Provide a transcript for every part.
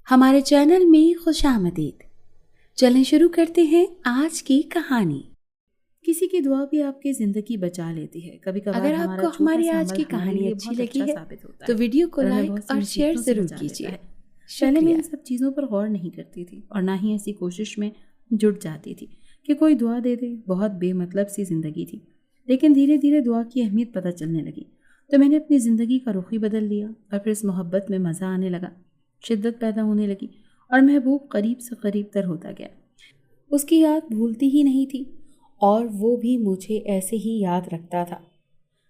ہمارے چینل میں خوش آمدید۔ چلیں شروع کرتے ہیں آج کی کہانی۔ کسی کی دعا بھی آپ کی زندگی بچا لیتی ہے۔ کبھی کبھار اگر آپ کو ہماری آج کی کہانی اچھی لگی ہے تو ویڈیو کو لائک اور شیئر ضرور کیجیے۔ پہلے میں ان سب چیزوں پر غور نہیں کرتی تھی اور نہ ہی ایسی کوشش میں جٹ جاتی تھی کہ کوئی دعا دے دے۔ بہت بے مطلب سی زندگی تھی، لیکن دھیرے دھیرے دعا کی اہمیت پتہ چلنے لگی تو میں نے اپنی زندگی کا رخ ہی بدل لیا اور پھر اس محبت میں مزہ آنے لگا، شدت پیدا ہونے لگی اور محبوب قریب سے قریب تر ہوتا گیا۔ اس کی یاد بھولتی ہی نہیں تھی اور وہ بھی مجھے ایسے ہی یاد رکھتا تھا۔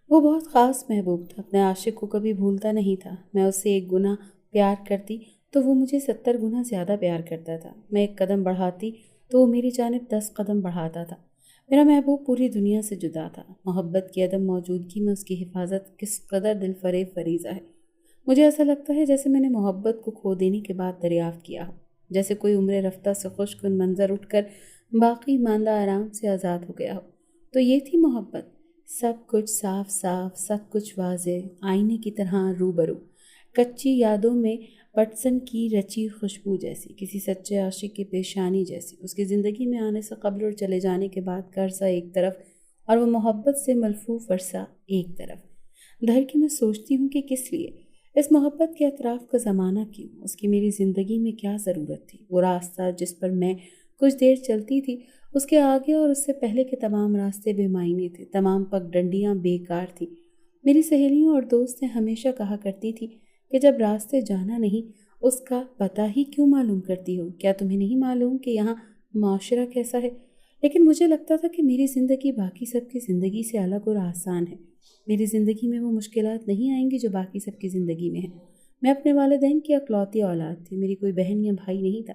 وہ بہت خاص محبوب تھا، اپنے عاشق کو کبھی بھولتا نہیں تھا۔ میں اس سے 1 گنا پیار کرتی تو وہ مجھے 70 گنا زیادہ پیار کرتا تھا۔ میں 1 قدم بڑھاتی تو وہ میری جانب 10 قدم بڑھاتا تھا۔ میرا محبوب پوری دنیا سے جدا تھا۔ محبت کی عدم موجودگی میں اس کی حفاظت کس قدر دل فریب فریضہ ہے۔ مجھے ایسا لگتا ہے جیسے میں نے محبت کو کھو دینے کے بعد دریافت کیا ہو، جیسے کوئی عمر رفتہ سے خوش کن منظر اٹھ کر باقی ماندہ آرام سے آزاد ہو گیا ہو۔ تو یہ تھی محبت، سب کچھ صاف صاف، سب کچھ واضح، آئینے کی طرح روبرو، کچی یادوں میں پٹسن کی رچی خوشبو جیسی، کسی سچے عاشق کی پیشانی جیسی۔ اس کی زندگی میں آنے سے قبل اور چلے جانے کے بعد کا عرصہ ایک طرف اور وہ محبت سے ملفوف عرصہ ایک طرف۔ دھر کے میں سوچتی ہوں کہ کس لیے اس محبت کے اطراف کا زمانہ کیوں؟ اس کی میری زندگی میں کیا ضرورت تھی؟ وہ راستہ جس پر میں کچھ دیر چلتی تھی، اس کے آگے اور اس سے پہلے کے تمام راستے بے معنی تھے، تمام پگ ڈنڈیاں بیکار تھی۔ میری سہیلیوں اور دوستیں ہمیشہ کہا کرتی تھی کہ جب راستے جانا نہیں اس کا پتہ ہی کیوں معلوم کرتی ہو؟ کیا تمہیں نہیں معلوم کہ یہاں معاشرہ کیسا ہے؟ لیکن مجھے لگتا تھا کہ میری زندگی باقی سب کی زندگی سے الگ اور آسان ہے۔ میری زندگی میں وہ مشکلات نہیں آئیں گی جو باقی سب کی زندگی میں ہیں۔ میں اپنے والدین کی اکلوتی اولاد تھی، میری کوئی بہن یا بھائی نہیں تھا۔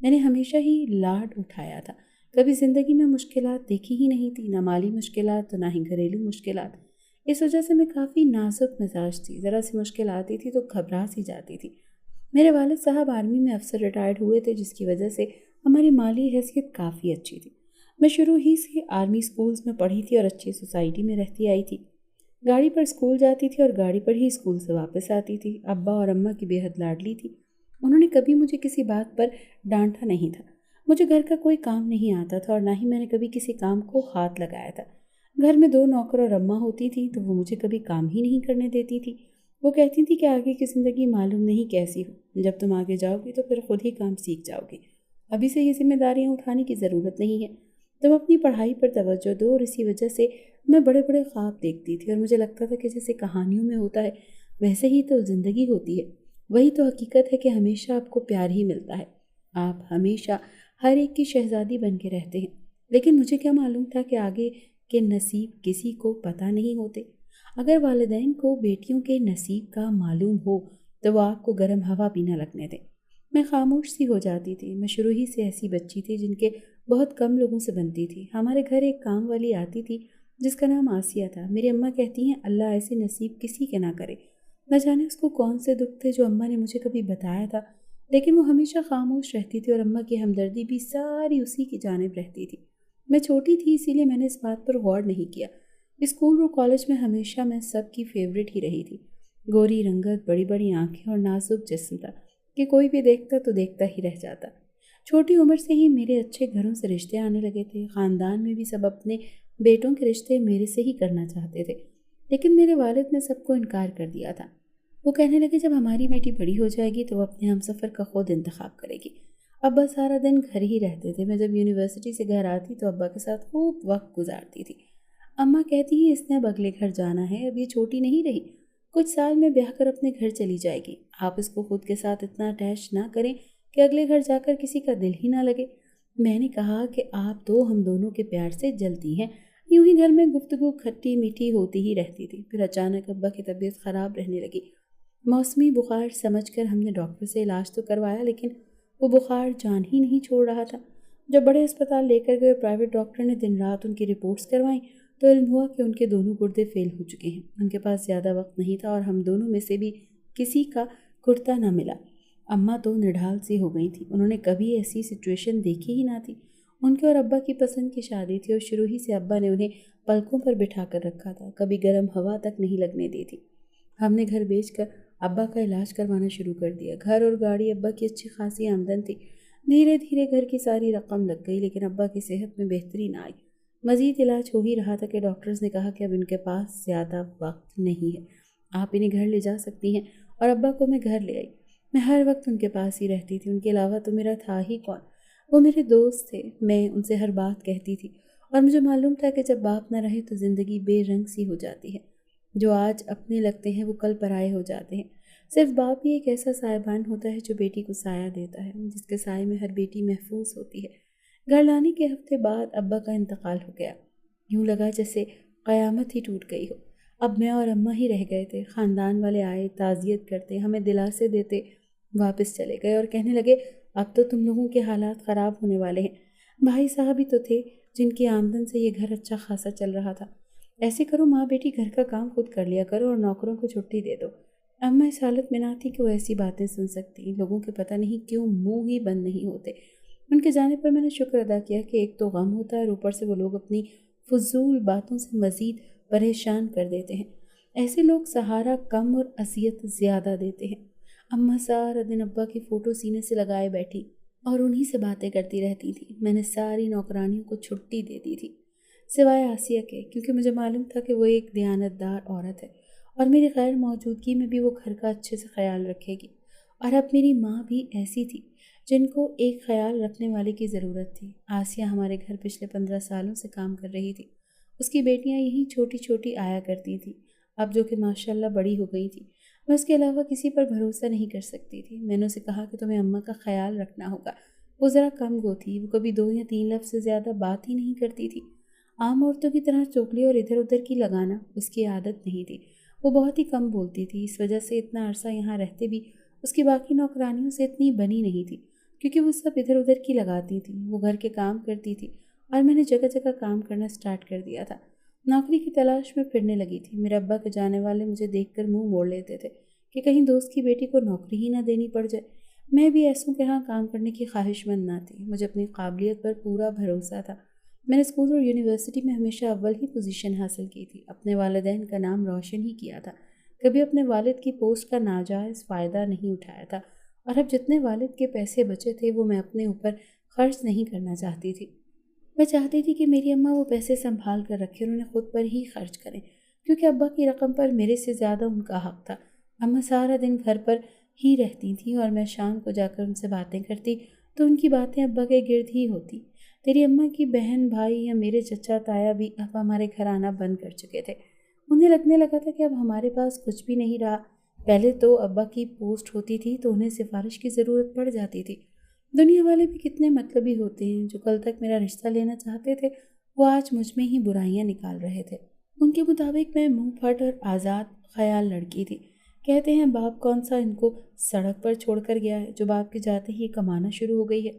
میں نے ہمیشہ ہی لاڈ اٹھایا تھا، کبھی زندگی میں مشکلات دیکھی ہی نہیں تھی، نہ مالی مشکلات تو نہ ہی گھریلو مشکلات۔ اس وجہ سے میں کافی نازک مزاج تھی، ذرا سی مشکل آتی تھی تو گھبرا سی جاتی تھی۔ میرے والد صاحب آرمی میں افسر ریٹائرڈ ہوئے تھے، جس کی وجہ سے ہماری مالی حیثیت کافی اچھی تھی۔ میں شروع ہی سے آرمی سکولز میں پڑھی تھی اور اچھی سوسائٹی میں رہتی آئی تھی۔ گاڑی پر اسکول جاتی تھی اور گاڑی پر ہی اسکول سے واپس آتی تھی۔ ابا اور اماں کی بے حد لاڈلی تھی، انہوں نے کبھی مجھے کسی بات پر ڈانٹا نہیں تھا۔ مجھے گھر کا کوئی کام نہیں آتا تھا اور نہ ہی میں نے کبھی کسی کام کو ہاتھ لگایا تھا۔ گھر میں 2 نوکر اور اماں ہوتی تھی تو وہ مجھے کبھی کام ہی نہیں کرنے دیتی تھی۔ وہ کہتی تھی کہ آگے کی زندگی معلوم نہیں کیسی ہو، جب تم آگے جاؤ گی تو پھر خود ہی کام سیکھ جاؤ گی، ابھی سے یہ ذمہ داریاں اٹھانے کی ضرورت نہیں ہے، تم اپنی پڑھائی پر توجہ دو۔ اور اسی وجہ سے میں بڑے بڑے خواب دیکھتی تھی اور مجھے لگتا تھا کہ جیسے کہانیوں میں ہوتا ہے ویسے ہی تو زندگی ہوتی ہے، وہی تو حقیقت ہے کہ ہمیشہ آپ کو پیار ہی ملتا ہے، آپ ہمیشہ ہر ایک کی شہزادی بن کے رہتے ہیں۔ لیکن مجھے کیا معلوم تھا کہ آگے کے نصیب کسی کو پتہ نہیں ہوتے۔ اگر والدین کو بیٹیوں کے نصیب کا معلوم ہو تو وہ آپ کو گرم ہوا بھی نہ لگنے دیں۔ میں خاموش سی ہو جاتی تھی۔ میں شروع ہی سے ایسی بچی تھی جن کے بہت کم لوگوں سے بنتی تھی۔ ہمارے گھر ایک کام والی آتی تھی جس کا نام آسیہ تھا۔ میری اماں کہتی ہیں اللہ ایسے نصیب کسی کے نہ کرے۔ نہ جانے اس کو کون سے دکھ تھے جو اماں نے مجھے کبھی بتایا تھا، لیکن وہ ہمیشہ خاموش رہتی تھی اور اماں کی ہمدردی بھی ساری اسی کی جانب رہتی تھی۔ میں چھوٹی تھی اسی لیے میں نے اس بات پر غور نہیں کیا۔ اسکول اور کالج میں ہمیشہ میں سب کی فیورٹ ہی رہی تھی۔ گوری رنگت، بڑی بڑی آنکھیں اور نازک جسم تھا کہ کوئی بھی دیکھتا تو دیکھتا ہی رہ جاتا۔ چھوٹی عمر سے ہی میرے اچھے گھروں سے رشتے آنے لگے تھے۔ خاندان میں بھی سب اپنے بیٹوں کے رشتے میرے سے ہی کرنا چاہتے تھے، لیکن میرے والد نے سب کو انکار کر دیا تھا۔ وہ کہنے لگے جب ہماری بیٹی بڑی ہو جائے گی تو وہ اپنے ہم سفر کا خود انتخاب کرے گی۔ ابا سارا دن گھر ہی رہتے تھے۔ میں جب یونیورسٹی سے گھر آتی تو ابا کے ساتھ خوب وقت گزارتی تھی۔ اماں کہتی ہیں اس نے اب اگلے گھر جانا ہے، اب یہ چھوٹی نہیں رہی، کچھ سال میں بیاہ کر اپنے گھر چلی جائے گی، آپ اس کو خود کے ساتھ اتنا اٹیچ نہ کریں کہ اگلے گھر جا کر کسی کا دل ہی نہ لگے۔ میں نے کہا کہ آپ تو ہم دونوں کے پیار سے جلتی ہیں۔ یوں ہی گھر میں گفتگو کھٹی میٹھی ہوتی ہی رہتی تھی۔ پھر اچانک ابا کی طبیعت خراب رہنے لگی۔ موسمی بخار سمجھ کر ہم نے ڈاکٹر سے علاج تو کروایا، لیکن وہ بخار جان ہی نہیں چھوڑ رہا تھا۔ جب بڑے اسپتال لے کر گئے اور پرائیویٹ ڈاکٹر نے دن رات ان کی رپورٹس کروائیں تو علم ہوا کہ ان کے دونوں گردے فیل ہو چکے ہیں۔ ان کے پاس زیادہ وقت نہیں تھا اور ہم دونوں میں سے بھی کسی کا کرتا نہ ملا۔ اماں تو نڈھال سی ہو گئی تھی، انہوں نے کبھی ایسی سچویشن دیکھی ہی نہ تھی۔ ان کے اور ابا کی پسند کی شادی تھی اور شروع ہی سے ابا نے انہیں پلکوں پر بٹھا کر رکھا تھا، کبھی گرم ہوا تک نہیں لگنے دی تھی۔ ہم نے گھر بیچ کر ابا کا علاج کروانا شروع کر دیا۔ گھر اور گاڑی، ابا کی اچھی خاصی آمدن تھی۔ دھیرے دھیرے گھر کی ساری رقم لگ گئی، لیکن ابا کی صحت میں بہتری نہ آئی۔ مزید علاج ہو ہی رہا تھا کہ ڈاکٹرز نے کہا کہ اب ان کے پاس زیادہ وقت نہیں ہے، آپ انہیں گھر لے جا سکتی ہیں۔ اور ابا کو میں گھر لے آئی۔ میں ہر وقت ان کے پاس ہی رہتی تھی، ان کے علاوہ تو میرا تھا ہی کون۔ وہ میرے دوست تھے، میں ان سے ہر بات کہتی تھی، اور مجھے معلوم تھا کہ جب باپ نہ رہے تو زندگی بے رنگ سی ہو جاتی ہے۔ جو آج اپنے لگتے ہیں وہ کل پرائے ہو جاتے ہیں۔ صرف باپ ہی ایک ایسا سائبان ہوتا ہے جو بیٹی کو سایہ دیتا ہے، جس کے سائے میں ہر بیٹی محفوظ ہوتی ہے۔ گھر لانے کے ہفتے بعد ابا کا انتقال ہو گیا۔ یوں لگا جیسے قیامت ہی ٹوٹ گئی ہو۔ اب میں اور اماں ہی رہ گئے تھے۔ خاندان والے آئے، تعزیت کرتے، ہمیں دلاسے دیتے، واپس چلے گئے اور کہنے لگے اب تو تم لوگوں کے حالات خراب ہونے والے ہیں۔ بھائی صاحب ہی تو تھے جن کی آمدن سے یہ گھر اچھا خاصا چل رہا تھا۔ ایسے کرو ماں بیٹی گھر کا کام خود کر لیا کرو اور نوکروں کو چھٹی دے دو۔ اماں اس حالت میں نہ تھی کہ وہ ایسی باتیں سن سکتی۔ لوگوں کے پتہ نہیں کیوں منہ ہی بند نہیں ہوتے۔ ان کے جانے پر میں نے شکر ادا کیا کہ ایک تو غم ہوتا ہے اور اوپر سے وہ لوگ اپنی فضول باتوں سے مزید پریشان کر دیتے ہیں۔ ایسے لوگ سہارا کم اور اذیت زیادہ دیتے ہیں۔ اماں سارا دن ابا کی فوٹو سینے سے لگائے بیٹھی اور انہی سے باتیں کرتی رہتی تھی۔ میں نے ساری نوکرانیوں کو چھٹی دے دی تھی سوائے آسیہ کے، کیونکہ مجھے معلوم تھا کہ وہ ایک دیانتدار عورت ہے اور میری غیر موجودگی میں بھی وہ گھر کا اچھے سے خیال رکھے گی۔ اور اب میری ماں بھی ایسی تھی جن کو ایک خیال رکھنے والے کی ضرورت تھی۔ آسیہ ہمارے گھر پچھلے 15 سالوں سے کام کر رہی تھی۔ اس کی بیٹیاں یہی چھوٹی چھوٹی آیا کرتی تھیں، اب جو کہ ماشاءاللہ بڑی ہو گئی تھی۔ میں اس کے علاوہ کسی پر بھروسہ نہیں کر سکتی تھی۔ میں نے اسے کہا کہ تمہیں اماں کا خیال رکھنا ہوگا۔ وہ ذرا کم گو تھی، وہ کبھی 2 یا 3 لفظ سے زیادہ بات ہی نہیں کرتی تھی۔ عام عورتوں کی طرح چغلی اور ادھر ادھر کی لگانا اس کی عادت نہیں تھی۔ وہ بہت ہی کم بولتی تھی، اس وجہ سے اتنا عرصہ یہاں رہتے بھی اس کی باقی نوکرانیوں سے اتنی بنی نہیں تھی، کیونکہ وہ سب ادھر ادھر کی لگاتی تھی۔ وہ گھر کے کام کرتی تھی اور میں نے جگہ جگہ کام کرنا سٹارٹ کر دیا تھا۔ نوکری کی تلاش میں پھرنے لگی تھی۔ میرے ابا کے جانے والے مجھے دیکھ کر منہ موڑ لیتے تھے کہ کہیں دوست کی بیٹی کو نوکری ہی نہ دینی پڑ جائے۔ میں بھی ایسوں کے ہاں کام کرنے کی خواہش مند نہ تھی۔ مجھے اپنی قابلیت پر پورا بھروسہ تھا۔ میں نے اسکول اور یونیورسٹی میں ہمیشہ اول ہی پوزیشن حاصل کی تھی، اپنے والدین کا نام روشن ہی کیا تھا، کبھی اپنے والد کی پوسٹ کا ناجائز فائدہ نہیں اٹھایا تھا، اور اب جتنے والد کے پیسے بچے تھے وہ میں اپنے اوپر خرچ نہیں کرنا چاہتی تھی۔ میں چاہتی تھی کہ میری اماں وہ پیسے سنبھال کر رکھے اور انہیں خود پر ہی خرچ کریں، کیونکہ ابا کی رقم پر میرے سے زیادہ ان کا حق تھا۔ اماں سارا دن گھر پر ہی رہتی تھیں اور میں شام کو جا کر ان سے باتیں کرتی تو ان کی باتیں ابا کے گرد ہی ہوتی۔ تیری اماں کی بہن بھائی یا میرے چچا تایا بھی اب ہمارے گھر آنا بند کر چکے تھے۔ انہیں لگنے لگا تھا کہ اب ہمارے پاس کچھ بھی نہیں رہا۔ پہلے تو ابا کی پوسٹ ہوتی تھی تو انہیں سفارش کی ضرورت پڑ جاتی تھی۔ دنیا والے بھی کتنے مطلبی ہوتے ہیں، جو کل تک میرا رشتہ لینا چاہتے تھے وہ آج مجھ میں ہی برائیاں نکال رہے تھے۔ ان کے مطابق میں منہ پھٹ اور آزاد خیال لڑکی تھی۔ کہتے ہیں باپ کون سا ان کو سڑک پر چھوڑ کر گیا ہے، جو باپ کے جاتے ہی کمانا شروع ہو گئی ہے۔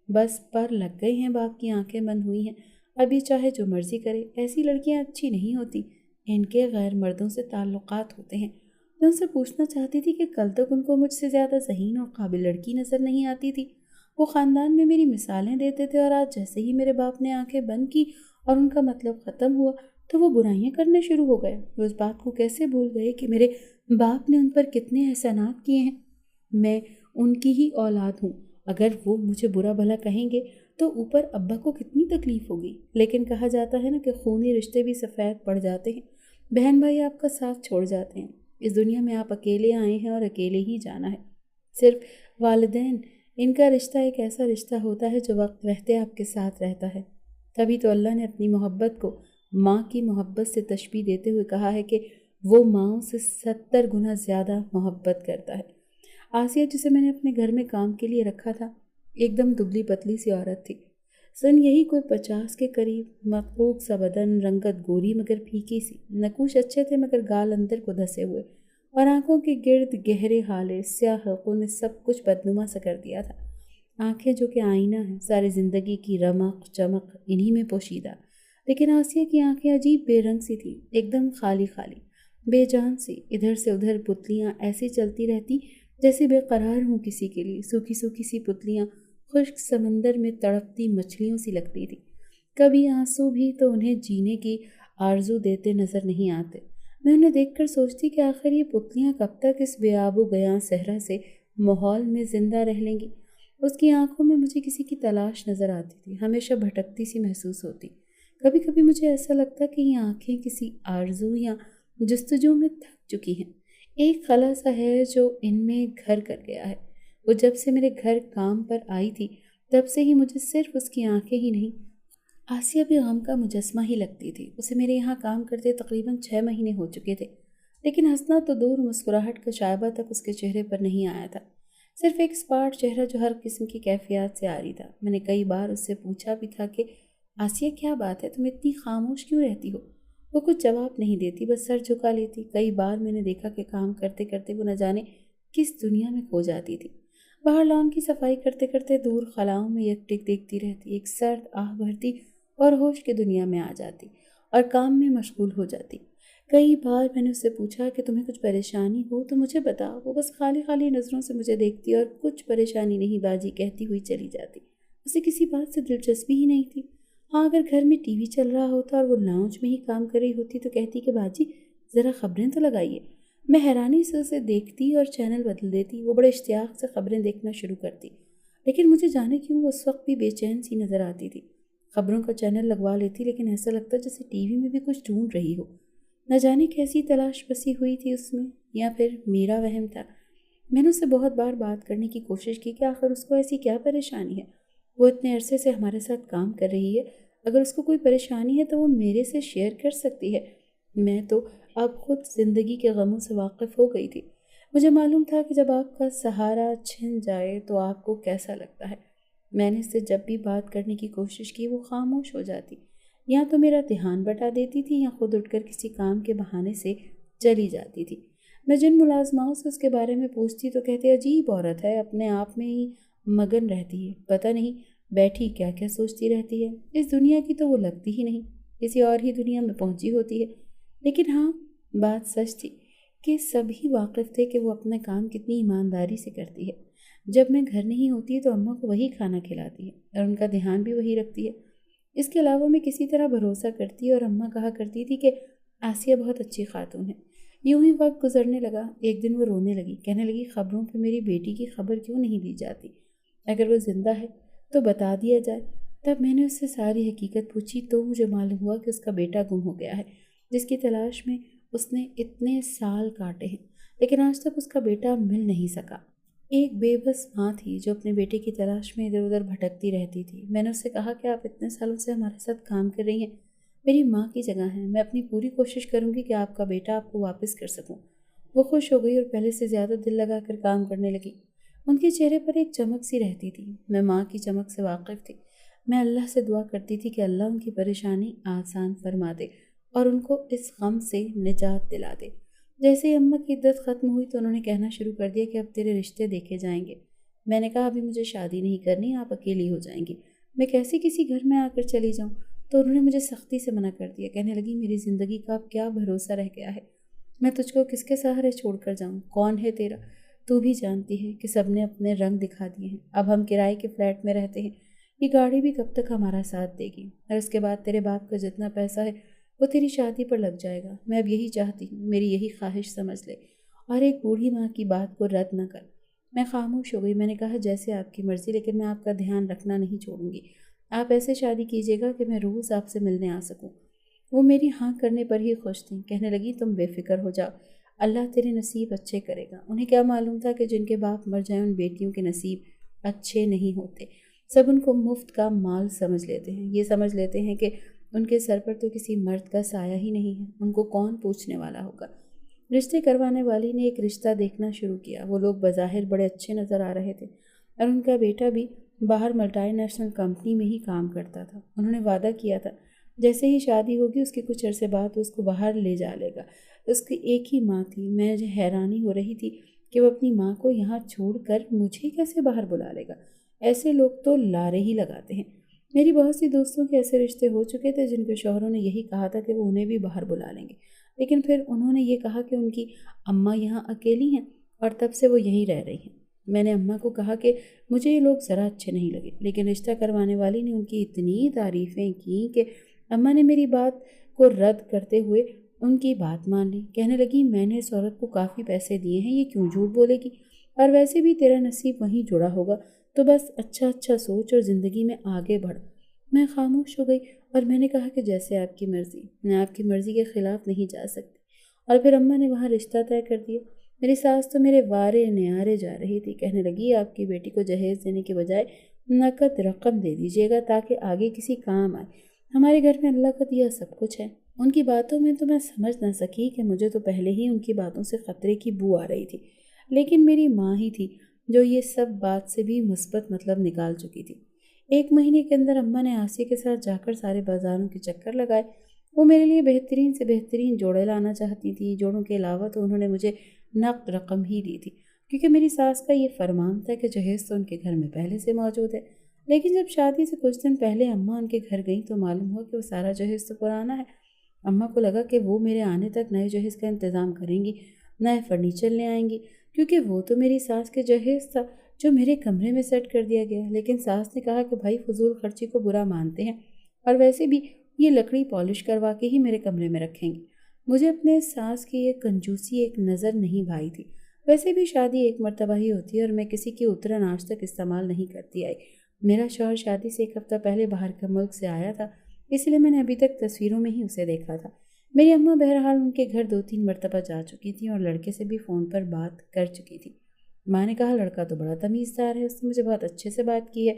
بس پر لگ گئے ہیں، باپ کی آنکھیں بند ہوئی ہیں، ابھی چاہے جو مرضی کرے۔ ایسی لڑکیاں اچھی نہیں ہوتی، ان کے غیر مردوں سے تعلقات ہوتے ہیں۔ میں ان سے پوچھنا چاہتی تھی کہ کل تک ان کو مجھ سے زیادہ ذہین اور قابل لڑکی نظر نہیں آتی تھی۔ وہ خاندان میں میری مثالیں دیتے تھے اور آج جیسے ہی میرے باپ نے آنکھیں بند کی اور ان کا مطلب ختم ہوا تو وہ برائیاں کرنے شروع ہو گئے۔ وہ اس بات کو کیسے بھول گئے کہ میرے باپ نے ان پر کتنے احسانات کیے ہیں۔ میں ان کی ہی اولاد ہوں، اگر وہ مجھے برا بھلا کہیں گے تو اوپر ابا کو کتنی تکلیف ہوگی۔ لیکن کہا جاتا ہے نا کہ خونی رشتے بھی سفید پڑ جاتے ہیں، بہن بھائی آپ کا ساتھ چھوڑ جاتے ہیں۔ اس دنیا میں آپ اکیلے آئے ہیں اور اکیلے ہی جانا ہے۔ صرف والدین، ان کا رشتہ ایک ایسا رشتہ ہوتا ہے جو وقت رہتے آپ کے ساتھ رہتا ہے۔ تبھی تو اللہ نے اپنی محبت کو ماں کی محبت سے تشبیہ دیتے ہوئے کہا ہے کہ وہ ماؤں سے 70 گنا زیادہ محبت کرتا ہے۔ آسیہ جسے میں نے اپنے گھر میں کام کے لیے رکھا تھا، ایک دم دبلی پتلی سی عورت تھی، سن یہی کوئی 50 کے قریب، مقبوض سا بدن، رنگت گوری مگر پھیکی سی، نقوش اچھے تھے مگر گال اندر کو دھسے ہوئے، اور آنکھوں کے گرد گہرے ہالے، سیاہ حلقوں نے سب کچھ بدنما سا کر دیا تھا۔ آنکھیں جو کہ آئینہ ہیں، ساری زندگی کی رمق چمک انہی میں پوشیدہ۔ لیکن آسیہ کی آنکھیں عجیب بے رنگ سی تھیں، ایک دم خالی خالی، بے جان سی، ادھر سے ادھر پتلیاں ایسی چلتی رہتی جیسے بے قرار ہوں کسی کے لیے۔ سوکھی سوکھی سی پتلیاں خشک سمندر میں تڑپتی مچھلیوں سی لگتی تھی۔ کبھی آنسو بھی تو انہیں جینے کی آرزو دیتے نظر نہیں آتے۔ میں انہیں دیکھ کر سوچتی کہ آخر یہ پتلیاں کب تک اس بے آب و گیاں صحرا سے ماحول میں زندہ رہ لیں گی۔ اس کی آنکھوں میں مجھے کسی کی تلاش نظر آتی تھی، ہمیشہ بھٹکتی سی محسوس ہوتی۔ کبھی کبھی مجھے ایسا لگتا کہ یہ آنکھیں کسی آرزو یا جستجو میں تھک چکی ہیں۔ ایک خلا سا ہے جو ان میں گھر کر گیا ہے۔ وہ جب سے میرے گھر کام پر آئی تھی تب سے ہی مجھے صرف اس کی آنکھیں ہی نہیں، آسیہ بھی غم کا مجسمہ ہی لگتی تھی۔ اسے میرے یہاں کام کرتے تقریباً 6 مہینے ہو چکے تھے، لیکن ہنسنا تو دور، مسکراہٹ کا شائبہ تک اس کے چہرے پر نہیں آیا تھا۔ صرف ایک اسپاٹ چہرہ جو ہر قسم کی کیفیات سے عاری تھا۔ میں نے کئی بار اس سے پوچھا بھی تھا کہ آسیہ کیا بات ہے، تم اتنی خاموش کیوں رہتی ہو؟ وہ کچھ جواب نہیں دیتی، بس سر جھکا لیتی۔ کئی بار میں نے دیکھا کہ کام کرتے کرتے وہ نہ جانے کس دنیا میں کھو جاتی تھی۔ باہر لان کی صفائی کرتے کرتے دور خلاؤں میں یکٹک دیکھتی رہتی، ایک سرد آہ بھرتی اور ہوش کی دنیا میں آ جاتی اور کام میں مشغول ہو جاتی۔ کئی بار میں نے اس سے پوچھا کہ تمہیں کچھ پریشانی ہو تو مجھے بتاؤ۔ وہ بس خالی خالی نظروں سے مجھے دیکھتی اور کچھ پریشانی نہیں باجی کہتی ہوئی چلی جاتی۔ اسے کسی بات سے دلچسپی ہی نہیں تھی۔ ہاں، اگر گھر میں ٹی وی چل رہا ہوتا اور وہ لاؤنج میں ہی کام کر رہی ہوتی تو کہتی کہ باجی ذرا خبریں تو لگائیے۔ میں حیرانی سے اسے دیکھتی اور چینل بدل دیتی۔ وہ بڑے اشتیاق سے خبریں دیکھنا شروع کرتی، لیکن مجھے جانے کیوں وہ اس وقت بھی بے چین سی نظر آتی تھی۔ خبروں کا چینل لگوا لیتی، لیکن ایسا لگتا جیسے ٹی وی میں بھی کچھ ڈھونڈ رہی ہو۔ نہ جانے کیسی تلاش بسی ہوئی تھی اس میں، یا پھر میرا وہم تھا۔ میں نے اسے بہت بار بات کرنے کی کوشش کی کہ آخر اس کو ایسی کیا پریشانی ہے۔ وہ اتنے عرصے سے ہمارے ساتھ کام کر رہی ہے، اگر اس کو کوئی پریشانی ہے تو وہ میرے سے شیئر کر سکتی ہے۔ میں تو اب خود زندگی کے غموں سے واقف ہو گئی تھی۔ مجھے معلوم تھا کہ جب آپ کا سہارا چھن جائے تو آپ کو کیسا لگتا ہے۔ میں نے اس سے جب بھی بات کرنے کی کوشش کی وہ خاموش ہو جاتی، یا تو میرا دھیان بٹا دیتی تھی یا خود اٹھ کر کسی کام کے بہانے سے چلی جاتی تھی۔ میں جن ملازماؤں سے اس کے بارے میں پوچھتی تو کہتے عجیب عورت ہے، اپنے آپ میں ہی مگن رہتی ہے، پتہ نہیں بیٹھی کیا کیا سوچتی رہتی ہے۔ اس دنیا کی تو وہ لگتی ہی نہیں، کسی اور ہی دنیا میں پہنچی ہوتی ہے۔ لیکن ہاں، بات سچ تھی کہ سبھی واقف تھے کہ وہ اپنا کام کتنی ایمانداری سے کرتی ہے۔ جب میں گھر نہیں ہوتی تو اماں کو وہی کھانا کھلاتی ہے اور ان کا دھیان بھی وہی رکھتی ہے۔ اس کے علاوہ میں کسی طرح بھروسہ کرتی اور اماں کہا کرتی تھی کہ آسیہ بہت اچھی خاتون ہے۔ یوں ہی وقت گزرنے لگا۔ ایک دن وہ رونے لگی، کہنے لگی خبروں پہ میری بیٹی کی خبر کیوں نہیں دی جاتی؟ اگر وہ زندہ ہے تو بتا دیا جائے۔ تب میں نے اس سے ساری حقیقت پوچھی تو مجھے معلوم ہوا کہ اس کا بیٹا گم ہو گیا ہے، جس کی تلاش میں اس نے اتنے سال کاٹے ہیں، لیکن آج تک اس کا بیٹا مل نہیں سکا۔ ایک بے بس ماں تھی جو اپنے بیٹے کی تلاش میں ادھر ادھر بھٹکتی رہتی تھی۔ میں نے اس سے کہا کہ آپ اتنے سالوں سے ہمارے ساتھ کام کر رہی ہیں، میری ماں کی جگہ ہیں، میں اپنی پوری کوشش کروں گی کہ آپ کا بیٹا آپ کو واپس کر سکوں۔ وہ خوش ہو گئی اور پہلے سے زیادہ دل لگا کر کام کرنے لگی۔ ان کے چہرے پر ایک چمک سی رہتی تھی۔ میں ماں کی چمک سے واقف تھی۔ میں اللہ سے دعا کرتی تھی کہ اللہ ان کی پریشانی آسان فرما دے اور ان کو اس غم سے نجات دلا دے۔ جیسے ہی اماں کی عدت ختم ہوئی تو انہوں نے کہنا شروع کر دیا کہ اب تیرے رشتے دیکھے جائیں گے۔ میں نے کہا ابھی مجھے شادی نہیں کرنی، آپ اکیلی ہو جائیں گی، میں کیسے کسی گھر میں آ کر چلی جاؤں؟ تو انہوں نے مجھے سختی سے منع کر دیا، کہنے لگی میری زندگی کا اب کیا بھروسہ رہ گیا ہے، میں تجھ کو کس کے سہارے چھوڑ کر جاؤں؟ کون ہے تیرا؟ تو بھی جانتی ہے کہ سب نے اپنے رنگ دکھا دیے ہیں، اب ہم کرائے کے فلیٹ میں رہتے ہیں، یہ گاڑی بھی کب تک ہمارا ساتھ دے گی؟ اور اس کے بعد تیرے باپ کا جتنا پیسہ ہے وہ تیری شادی پر لگ جائے گا۔ میں اب یہی چاہتی ہوں، میری یہی خواہش سمجھ لے اور ایک بوڑھی ماں کی بات کو رد نہ کر۔ میں خاموش ہو گئی۔ میں نے کہا جیسے آپ کی مرضی، لیکن میں آپ کا دھیان رکھنا نہیں چھوڑوں گی۔ آپ ایسے شادی کیجیے گا کہ میں روز آپ سے ملنے آ سکوں۔ وہ میری ہاں کرنے پر ہی خوش تھیں، کہنے لگی تم بے فکر ہو جاؤ، اللہ تیرے نصیب اچھے کرے گا۔ انہیں کیا معلوم تھا کہ جن کے باپ مر جائیں ان بیٹیوں کے نصیب اچھے نہیں ہوتے، سب ان کو مفت کا مال سمجھ لیتے ہیں، یہ سمجھ لیتے ہیں کہ ان کے سر پر تو کسی مرد کا سایہ ہی نہیں ہے، ان کو کون پوچھنے والا ہوگا۔ رشتے کروانے والی نے ایک رشتہ دیکھنا شروع کیا۔ وہ لوگ بظاہر بڑے اچھے نظر آ رہے تھے اور ان کا بیٹا بھی باہر ملٹی نیشنل کمپنی میں ہی کام کرتا تھا۔ انہوں نے وعدہ کیا تھا جیسے ہی شادی ہوگی اس کے کچھ عرصے بعد اس کو باہر لے جا لے گا۔ اس کی ایک ہی ماں تھی۔ میں حیرانی ہو رہی تھی کہ وہ اپنی ماں کو یہاں چھوڑ کر مجھے کیسے باہر بلا لے گا؟ ایسے لوگ تو لارے ہی لگاتے ہیں۔ میری بہت سی دوستوں کے ایسے رشتے ہو چکے تھے جن کے شوہروں نے یہی کہا تھا کہ وہ انہیں بھی باہر بلا لیں گے، لیکن پھر انہوں نے یہ کہا کہ ان کی اماں یہاں اکیلی ہیں اور تب سے وہ یہیں رہ رہی ہیں۔ میں نے اماں کو کہا کہ مجھے یہ لوگ ذرا اچھے نہیں لگے، لیکن رشتہ کروانے والی نے ان کی اتنی تعریفیں کی کہ اماں نے میری بات کو رد کرتے ہوئے ان کی بات مان لی۔ کہنے لگی میں نے اس عورت کو کافی پیسے دیے ہیں، یہ کیوں جھوٹ بولے گی؟ اور ویسے بھی تیرا نصیب وہیں جڑا ہوگا، تو بس اچھا سوچ اور زندگی میں آگے بڑھ۔ میں خاموش ہو گئی اور میں نے کہا کہ جیسے آپ کی مرضی، میں آپ کی مرضی کے خلاف نہیں جا سکتی۔ اور پھر اماں نے وہاں رشتہ طے کر دیا۔ میری ساس تو میرے وارے نیارے جا رہی تھی۔ کہنے لگی آپ کی بیٹی کو جہیز دینے کے بجائے نقد رقم دے دیجیے گا تاکہ آگے کسی کام آئے، ہمارے گھر میں اللہ کا دیا سب کچھ ہے۔ ان کی باتوں میں تو میں سمجھ نہ سکی کہ مجھے تو پہلے ہی ان کی باتوں سے خطرے کی بو آ رہی تھی، لیکن میری ماں ہی تھی جو یہ سب بات سے بھی مثبت مطلب نکال چکی تھی۔ 1 مہینے کے اندر اماں نے آسیہ کے ساتھ جا کر سارے بازاروں کے چکر لگائے۔ وہ میرے لیے بہترین سے بہترین جوڑے لانا چاہتی تھی۔ جوڑوں کے علاوہ تو انہوں نے مجھے نقد رقم ہی دی تھی، کیونکہ میری ساس کا یہ فرمان تھا کہ جہیز تو ان کے گھر میں پہلے سے موجود ہے۔ لیکن جب شادی سے کچھ دن پہلے اماں ان کے گھر گئیں تو معلوم ہوا کہ وہ سارا جہیز تو پرانا ہے۔ اماں کو لگا کہ وہ میرے آنے تک نئے جہیز کا انتظام کریں گی، نئے فرنیچر لے آئیں گی، کیونکہ وہ تو میری ساس کے جہیز تھا جو میرے کمرے میں سیٹ کر دیا گیا۔ لیکن ساس نے کہا کہ بھائی فضول خرچی کو برا مانتے ہیں، اور ویسے بھی یہ لکڑی پالش کروا کے ہی میرے کمرے میں رکھیں گے۔ مجھے اپنے ساس کی یہ کنجوسی ایک نظر نہیں بھائی تھی۔ ویسے بھی شادی ایک مرتبہ ہی ہوتی ہے اور میں کسی کی اترن آج تک استعمال نہیں کرتی آئی۔ میرا شوہر شادی سے 1 ہفتہ پہلے باہر کے ملک سے آیا تھا، اس لیے میں نے ابھی تک تصویروں میں ہی اسے دیکھا تھا۔ میری اماں بہرحال ان کے گھر 2-3 مرتبہ جا چکی تھیں اور لڑکے سے بھی فون پر بات کر چکی تھی۔ ماں نے کہا لڑکا تو بڑا تمیزدار ہے، اس نے مجھے بہت اچھے سے بات کی ہے۔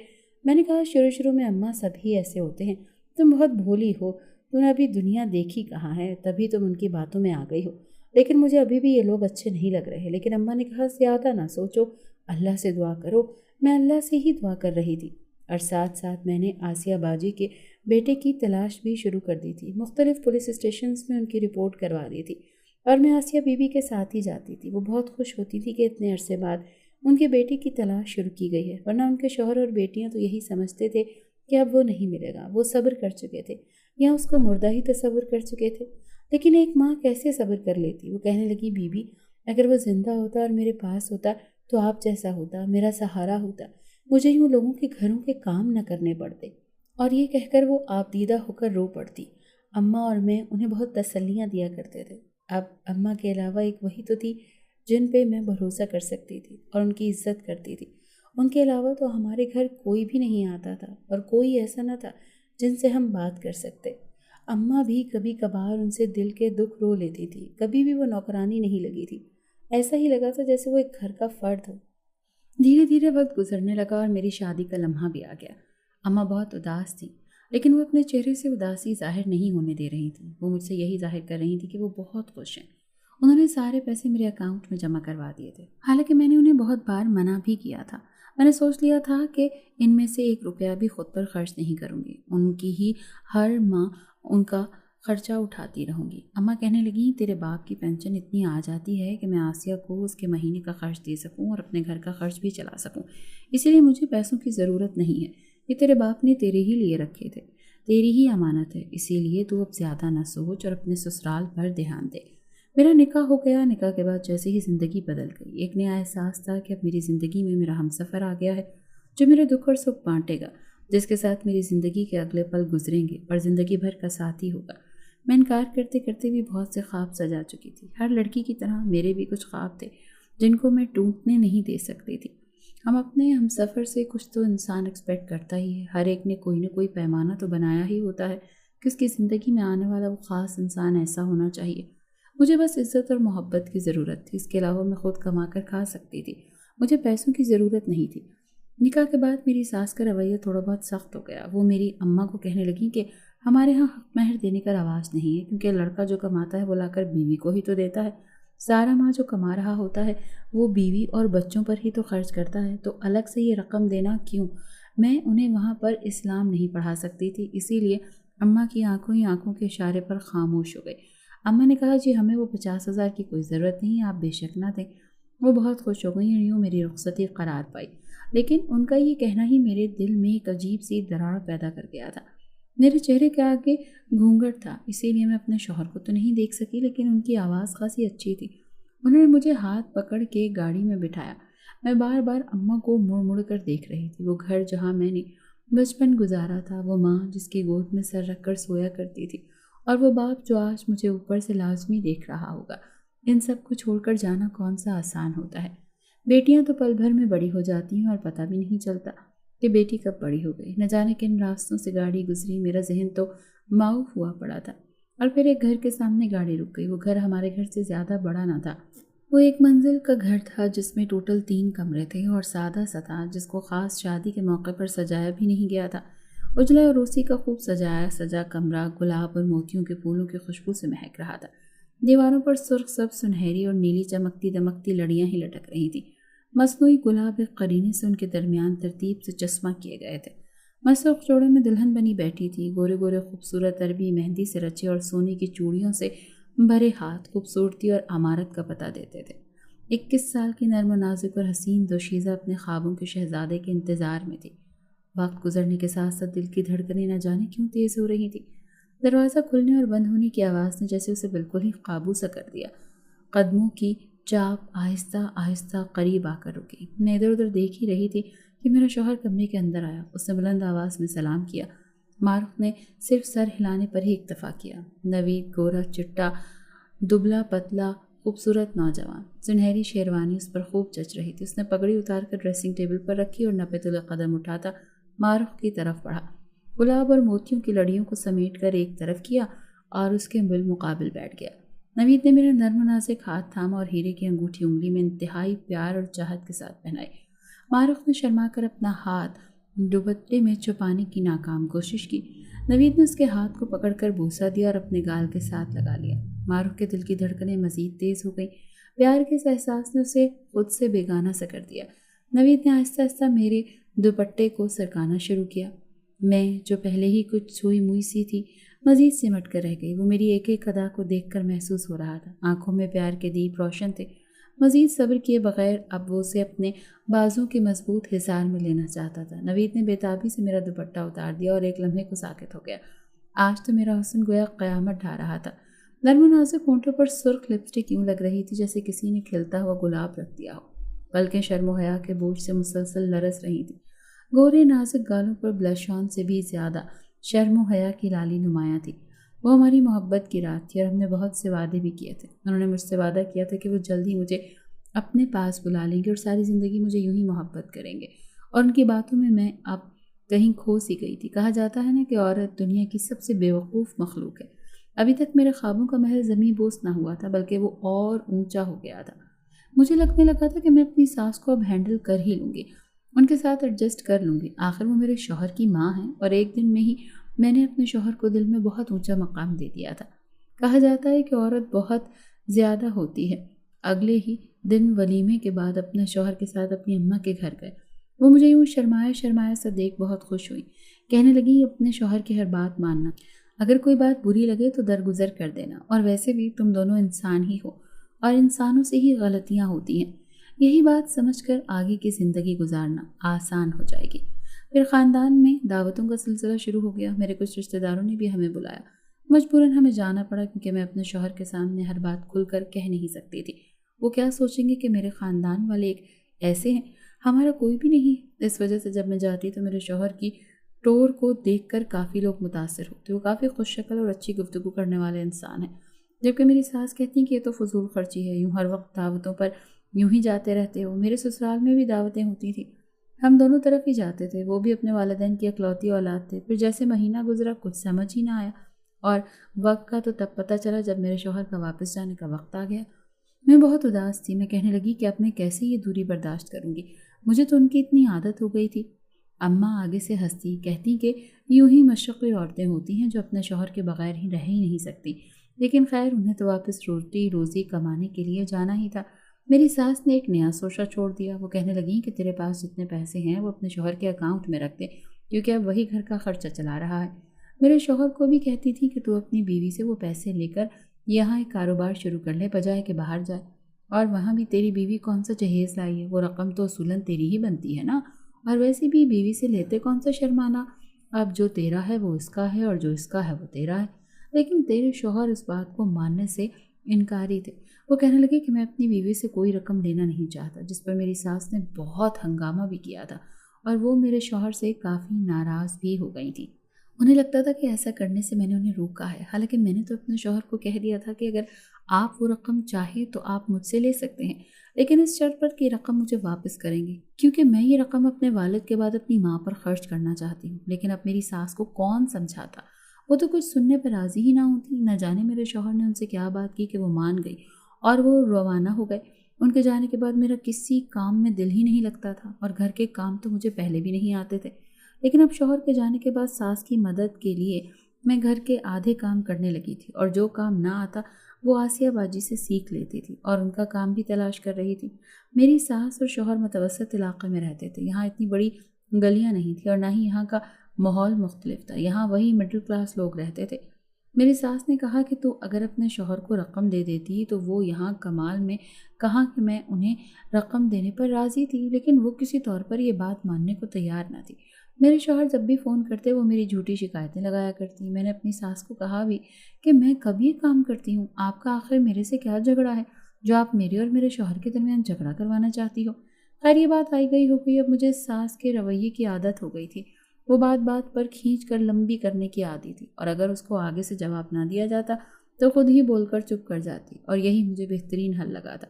میں نے کہا شروع میں اماں سبھی ایسے ہوتے ہیں، تم بہت بھولی ہو، تم نے ابھی دنیا دیکھی کہاں ہے، تبھی تم ان کی باتوں میں آ گئی ہو۔ لیکن مجھے ابھی بھی یہ لوگ اچھے نہیں لگ رہے۔ لیکن اماں نے کہا زیادہ نہ سوچو، اللہ سے دعا کرو۔ میں اللہ سے ہی دعا کر رہی تھی، اور ساتھ میں نے آسیہ باجی کے بیٹے کی تلاش بھی شروع کر دی تھی۔ مختلف پولیس اسٹیشنز میں ان کی رپورٹ کروا دی تھی، اور میں آسیہ بی بی کے ساتھ ہی جاتی تھی۔ وہ بہت خوش ہوتی تھی کہ اتنے عرصے بعد ان کے بیٹے کی تلاش شروع کی گئی ہے، ورنہ ان کے شوہر اور بیٹیاں تو یہی سمجھتے تھے کہ اب وہ نہیں ملے گا۔ وہ صبر کر چکے تھے، یا اس کو مردہ ہی تصور کر چکے تھے۔ لیکن ایک ماں کیسے صبر کر لیتی؟ وہ کہنے لگی بی بی اگر وہ زندہ ہوتا اور میرے پاس ہوتا تو آپ جیسا ہوتا، میرا سہارا ہوتا، مجھے یوں لوگوں کے گھروں کے کام نہ کرنے پڑتے۔ اور یہ کہہ کر وہ آپ دیدہ ہو کر رو پڑتی۔ اماں اور میں انہیں بہت تسلیاں دیا کرتے تھے۔ اب اماں کے علاوہ ایک وہی تو تھی جن پہ میں بھروسہ کر سکتی تھی اور ان کی عزت کرتی تھی۔ ان کے علاوہ تو ہمارے گھر کوئی بھی نہیں آتا تھا، اور کوئی ایسا نہ تھا جن سے ہم بات کر سکتے۔ اماں بھی کبھی کبھار ان سے دل کے دکھ رو لیتی تھی، کبھی بھی وہ نوکرانی نہیں لگی تھی، ایسا ہی لگا تھا جیسے وہ ایک گھر کا فرد ہو۔ دھیرے دھیرے وقت گزرنے لگا اور میری شادی کا لمحہ بھی آ گیا۔ اماں بہت اداس تھی، لیکن وہ اپنے چہرے سے اداسی ظاہر نہیں ہونے دے رہی تھی۔ وہ مجھ سے یہی ظاہر کر رہی تھی کہ وہ بہت خوش ہیں۔ انہوں نے سارے پیسے میرے اکاؤنٹ میں جمع کروا دیے تھے، حالانکہ میں نے انہیں بہت بار منع بھی کیا تھا۔ میں نے سوچ لیا تھا کہ ان میں سے 1 روپیہ بھی خود پر خرچ نہیں کروں گی، ان کی ہی ہر ماہ ان کا خرچہ اٹھاتی رہوں گی۔ اماں کہنے لگیں تیرے باپ کی پینشن اتنی آ جاتی ہے کہ میں آسیہ کو اس کے مہینے کا خرچ دے سکوں اور اپنے گھر کا خرچ بھی چلا سکوں، اسی لیے مجھے پیسوں کی ضرورت نہیں ہے، یہ تیرے باپ نے تیرے ہی لیے رکھے تھے، تیری ہی امانت ہے، اسی لیے تو اب زیادہ نہ سوچ اور اپنے سسرال پر دھیان دے۔ میرا نکاح ہو گیا۔ نکاح کے بعد جیسے ہی زندگی بدل گئی، ایک نیا احساس تھا کہ اب میری زندگی میں میرا ہمسفر آ گیا ہے جو میرے دکھ اور سکھ بانٹے گا، جس کے ساتھ میری زندگی کے اگلے پل گزریں گے اور زندگی بھر کا ساتھی ہوگا۔ میں انکار کرتے کرتے بھی بہت سے خواب سجا چکی تھی۔ ہر لڑکی کی طرح میرے بھی کچھ خواب تھے جن کو میں ٹوٹنے نہیں دے سکتی تھی۔ ہم اپنے ہم سفر سے کچھ تو انسان ایکسپیکٹ کرتا ہی ہے، ہر ایک نے کوئی نہ کوئی پیمانہ تو بنایا ہی ہوتا ہے کہ اس کی زندگی میں آنے والا وہ خاص انسان ایسا ہونا چاہیے۔ مجھے بس عزت اور محبت کی ضرورت تھی، اس کے علاوہ میں خود کما کر کھا سکتی تھی، مجھے پیسوں کی ضرورت نہیں تھی۔ نکاح کے بعد میری ساس کا رویہ تھوڑا بہت سخت ہو گیا۔ وہ میری اماں کو کہنے لگیں کہ ہمارے ہاں حق مہر دینے کا رواج نہیں ہے، کیونکہ لڑکا جو کماتا ہے وہ لا کر بیوی کو ہی تو دیتا ہے، سارا ماں جو کما رہا ہوتا ہے وہ بیوی اور بچوں پر ہی تو خرچ کرتا ہے، تو الگ سے یہ رقم دینا کیوں؟ میں انہیں وہاں پر اسلام نہیں پڑھا سکتی تھی، اسی لیے اماں کی آنکھوں ہی آنکھوں کے اشارے پر خاموش ہو گئی۔ اماں نے کہا جی ہمیں وہ 50,000 کی کوئی ضرورت نہیں، آپ بے شک نہ دیں۔ وہ بہت خوش ہو گئی اور یوں میری رخصتی قرار پائی، لیکن ان کا یہ کہنا ہی میرے دل میں ایک عجیب سی دراڑ پیدا کر گیا تھا۔ میرے چہرے کے آگے گھونگھٹ تھا، اسی لیے میں اپنے شوہر کو تو نہیں دیکھ سکی، لیکن ان کی آواز خاصی اچھی تھی۔ انہوں نے مجھے ہاتھ پکڑ کے گاڑی میں بٹھایا۔ میں بار بار اماں کو مڑ مڑ کر دیکھ رہی تھی۔ وہ گھر جہاں میں نے بچپن گزارا تھا، وہ ماں جس کی گود میں سر رکھ کر سویا کرتی تھی، اور وہ باپ جو آج مجھے اوپر سے لازمی دیکھ رہا ہوگا۔ ان سب کو چھوڑ کر جانا کون سا آسان ہوتا ہے۔ بیٹیاں تو پل بھر میں بڑی ہو جاتی ہیں اور پتہ بھی نہیں چلتا کہ بیٹی کب بڑی ہو گئی۔ نہ جانے کن راستوں سے گاڑی گزری، میرا ذہن تو معاف ہوا پڑا تھا۔ اور پھر ایک گھر کے سامنے گاڑی رک گئی۔ وہ گھر ہمارے گھر سے زیادہ بڑا نہ تھا۔ وہ ایک منزل کا گھر تھا جس میں ٹوٹل 3 کمرے تھے اور سادہ سا تھا، جس کو خاص شادی کے موقع پر سجایا بھی نہیں گیا تھا۔ اجلا اور روسی کا خوب سجا کمرہ گلاب اور موتیوں کے پھولوں کی خوشبو سے مہک رہا تھا۔ دیواروں پر سرخ سبز سنہری اور نیلی چمکتی دمکتی لڑیاں ہی لٹک رہی تھیں۔ مصنوعی گلاب ایک قرینے سے ان کے درمیان ترتیب سے چسمہ کیے گئے تھے۔ میں سرخ جوڑے میں دلہن بنی بیٹھی تھی، گورے گورے خوبصورت عربی مہندی سے رچے اور سونے کی چوڑیوں سے بھرے ہاتھ خوبصورتی اور عمارت کا پتہ دیتے تھے۔ 21 سال کی نرم و نازک اور حسین دوشیزہ اپنے خوابوں کے شہزادے کے انتظار میں تھی۔ وقت گزرنے کے ساتھ ساتھ دل کی دھڑکنیں نہ جانے کیوں تیز ہو رہی تھی۔ دروازہ کھلنے اور بند ہونے کی آواز نے جیسے اسے بالکل ہی قابو سا کر دیا۔ قدموں کی چاپ آہستہ آہستہ قریب آ کر رکی۔ میں ادھر ادھر دیکھ ہی رہی تھی کہ میرا شوہر کمرے کے اندر آیا۔ اس نے بلند آواز میں سلام کیا۔ معروف نے صرف سر ہلانے پر ہی اکتفا کیا۔ نوید گورا چٹا دبلا پتلا خوبصورت نوجوان، سنہری شیروانی اس پر خوب جچ رہی تھی۔ اس نے پگڑی اتار کر ڈریسنگ ٹیبل پر رکھی اور نپے تلے قدم اٹھاتا معروف کی طرف بڑھا۔ گلاب اور موتیوں کی لڑیوں کو سمیٹ کر ایک طرف کیا اور اس کے بالمقابل بیٹھ گیا۔ نوید نے میرا نرم و نازک ہاتھ تھاما اور ہیرے کی انگوٹھی انگلی میں انتہائی پیار اور چاہت کے ساتھ پہنائی۔ معروف نے شرما کر اپنا ہاتھ دوپٹے میں چھپانے کی ناکام کوشش کی۔ نوید نے اس کے ہاتھ کو پکڑ کر بوسہ دیا اور اپنے گال کے ساتھ لگا لیا۔ معروف کے دل کی دھڑکنیں مزید تیز ہو گئیں۔ پیار کے اس احساس نے اسے خود سے بیگانہ سا کر دیا۔ نوید نے آہستہ آہستہ میرے دوپٹے کو سرکانا شروع کیا۔ میں جو پہلے ہی کچھ سوئی موئی سی تھی مزید سمٹ کر رہ گئی۔ وہ میری ایک ایک ادا کو دیکھ کر محسوس ہو رہا تھا۔ آنکھوں میں پیار کے دیپ روشن تھے۔ مزید صبر کیے بغیر اب وہ اسے اپنے بازوں کے مضبوط حصار میں لینا چاہتا تھا۔ نوید نے بے تابی سے میرا دوپٹہ اتار دیا اور ایک لمحے کو ساکت ہو گیا۔ آج تو میرا حسن گویا قیامت ڈھا رہا تھا۔ نرم و نازک ہونٹوں پر سرخ لپسٹک یوں لگ رہی تھی جیسے کسی نے کھلتا ہوا گلاب رکھ دیا ہو۔ پلکیں شرم و حیا کے بوجھ سے مسلسل لرز رہی تھیں۔ گورے نازک گالوں پر بلش آن سے بھی زیادہ شرم و حیا کی لالی نمایاں تھی۔ وہ ہماری محبت کی رات تھی اور ہم نے بہت سے وعدے بھی کیے تھے۔ انہوں نے مجھ سے وعدہ کیا تھا کہ وہ جلد ہی مجھے اپنے پاس بلا لیں گے اور ساری زندگی مجھے یوں ہی محبت کریں گے، اور ان کی باتوں میں اب کہیں کھو سی گئی تھی۔ کہا جاتا ہے نا کہ عورت دنیا کی سب سے بیوقوف مخلوق ہے۔ ابھی تک میرے خوابوں کا محل زمیں بوس نہ ہوا تھا بلکہ وہ اور اونچا ہو گیا تھا۔ مجھے لگنے لگا تھا کہ میں اپنی ساس کو اب ہینڈل کر ہی لوں گی، ان کے ساتھ ایڈجسٹ کر لوں گی۔ آخر وہ میرے شوہر کی ماں ہیں اور ایک دن میں ہی میں نے اپنے شوہر کو دل میں بہت اونچا مقام دے دیا تھا۔ کہا جاتا ہے کہ عورت بہت زیادہ ہوتی ہے۔ اگلے ہی دن ولیمے کے بعد اپنے شوہر کے ساتھ اپنی اماں کے گھر گئے۔ وہ مجھے یوں شرمایا سا دیکھ بہت خوش ہوئی۔ کہنے لگی اپنے شوہر کی ہر بات ماننا، اگر کوئی بات بری لگے تو درگزر کر دینا، اور ویسے بھی تم دونوں انسان ہی ہو اور انسانوں سے ہی غلطیاں ہوتی ہیں۔ یہی بات سمجھ کر آگے کی زندگی گزارنا آسان ہو جائے گی۔ پھر خاندان میں دعوتوں کا سلسلہ شروع ہو گیا۔ میرے کچھ رشتہ داروں نے بھی ہمیں بلایا۔ مجبوراً ہمیں جانا پڑا کیونکہ میں اپنے شوہر کے سامنے ہر بات کھل کر کہہ نہیں سکتی تھی۔ وہ کیا سوچیں گے کہ میرے خاندان والے ایک ایسے ہیں، ہمارا کوئی بھی نہیں۔ اس وجہ سے جب میں جاتی تو میرے شوہر کی ٹور کو دیکھ کر کافی لوگ متاثر ہوتے۔ وہ کافی خوش شکل اور اچھی گفتگو کرنے والے انسان ہیں، جبکہ میری ساس کہتی ہیں کہ یہ تو فضول خرچی ہے، یوں ہر وقت دعوتوں پر یوں ہی جاتے رہتے ہو۔ میرے سسرال میں بھی دعوتیں ہوتی تھیں، ہم دونوں طرف ہی جاتے تھے۔ وہ بھی اپنے والدین کی اکلوتی اولاد تھے۔ پھر جیسے مہینہ گزرا کچھ سمجھ ہی نہ آیا، اور وقت کا تو تب پتہ چلا جب میرے شوہر کا واپس جانے کا وقت آ گیا۔ میں بہت اداس تھی۔ میں کہنے لگی کہ اب میں کیسے یہ دوری برداشت کروں گی، مجھے تو ان کی اتنی عادت ہو گئی تھی۔ اماں آگے سے ہنستی، کہتی کہ یوں ہی مشرقی عورتیں ہوتی ہیں جو اپنے شوہر کے بغیر ہی رہ ہی نہیں سکتی، لیکن خیر انہیں تو واپس روزی کمانے کے لیے جانا ہی تھا۔ میری ساس نے ایک نیا سوچا چھوڑ دیا۔ وہ کہنے لگیں کہ تیرے پاس جتنے پیسے ہیں وہ اپنے شوہر کے اکاؤنٹ میں رکھ دے، کیونکہ اب وہی گھر کا خرچہ چلا رہا ہے۔ میرے شوہر کو بھی کہتی تھی کہ تو اپنی بیوی سے وہ پیسے لے کر یہاں ایک کاروبار شروع کر لے بجائے کہ باہر جائے، اور وہاں بھی تیری بیوی کون سا جہیز لائی ہے، وہ رقم تو اصولاً تیری ہی بنتی ہے نا، اور ویسے بھی بیوی سے لیتے کون سا شرمانا، اب جو تیرا ہے وہ اس کا ہے اور جو اس کا ہے وہ تیرا ہے۔ لیکن تیرے شوہر اس بات کو ماننے سے انکاری تھے۔ وہ کہنے لگے کہ میں اپنی بیوی سے کوئی رقم لینا نہیں چاہتا، جس پر میری ساس نے بہت ہنگامہ بھی کیا تھا اور وہ میرے شوہر سے کافی ناراض بھی ہو گئی تھی۔ انہیں لگتا تھا کہ ایسا کرنے سے میں نے انہیں روکا ہے، حالانکہ میں نے تو اپنے شوہر کو کہہ دیا تھا کہ اگر آپ وہ رقم چاہیں تو آپ مجھ سے لے سکتے ہیں، لیکن اس شرط پر کہ رقم مجھے واپس کریں گے، کیونکہ میں یہ رقم اپنے والد کے بعد اپنی ماں پر خرچ کرنا چاہتی ہوں۔ لیکن اب میری ساس کو کون سمجھاتا، وہ تو کچھ سننے پر راضی ہی نہ ہوتی۔ نہ جانے میرے شوہر نے ان سے کیا بات کی کہ وہ مان گئی اور وہ روانہ ہو گئے۔ ان کے جانے کے بعد میرا کسی کام میں دل ہی نہیں لگتا تھا، اور گھر کے کام تو مجھے پہلے بھی نہیں آتے تھے، لیکن اب شوہر کے جانے کے بعد ساس کی مدد کے لیے میں گھر کے آدھے کام کرنے لگی تھی، اور جو کام نہ آتا وہ آسیہ باجی سے سیکھ لیتی تھی اور ان کا کام بھی تلاش کر رہی تھی۔ میری ساس اور شوہر متوسط علاقے میں رہتے تھے، یہاں اتنی بڑی گلیاں نہیں تھی اور نہ ہی یہاں کا ماحول مختلف تھا، یہاں وہی مڈل کلاس لوگ رہتے تھے۔ میری ساس نے کہا کہ تو اگر اپنے شوہر کو رقم دے دیتی تو وہ یہاں کمال میں کہا کہ میں انہیں رقم دینے پر راضی تھی، لیکن وہ کسی طور پر یہ بات ماننے کو تیار نہ تھی۔ میرے شوہر جب بھی فون کرتے وہ میری جھوٹی شکایتیں لگایا کرتی۔ میں نے اپنی ساس کو کہا بھی کہ میں کب یہ کام کرتی ہوں، آپ کا آخر میرے سے کیا جھگڑا ہے جو آپ میرے اور میرے شوہر کے درمیان جھگڑا کروانا چاہتی ہو۔ خیر یہ بات آئی گئی ہو گئی، اب مجھے ساس کے رویے کی عادت ہو گئی تھی، وہ بات بات پر کھینچ کر لمبی کرنے کی عادی تھی، اور اگر اس کو آگے سے جواب نہ دیا جاتا تو خود ہی بول کر چپ کر جاتی، اور یہی مجھے بہترین حل لگا تھا۔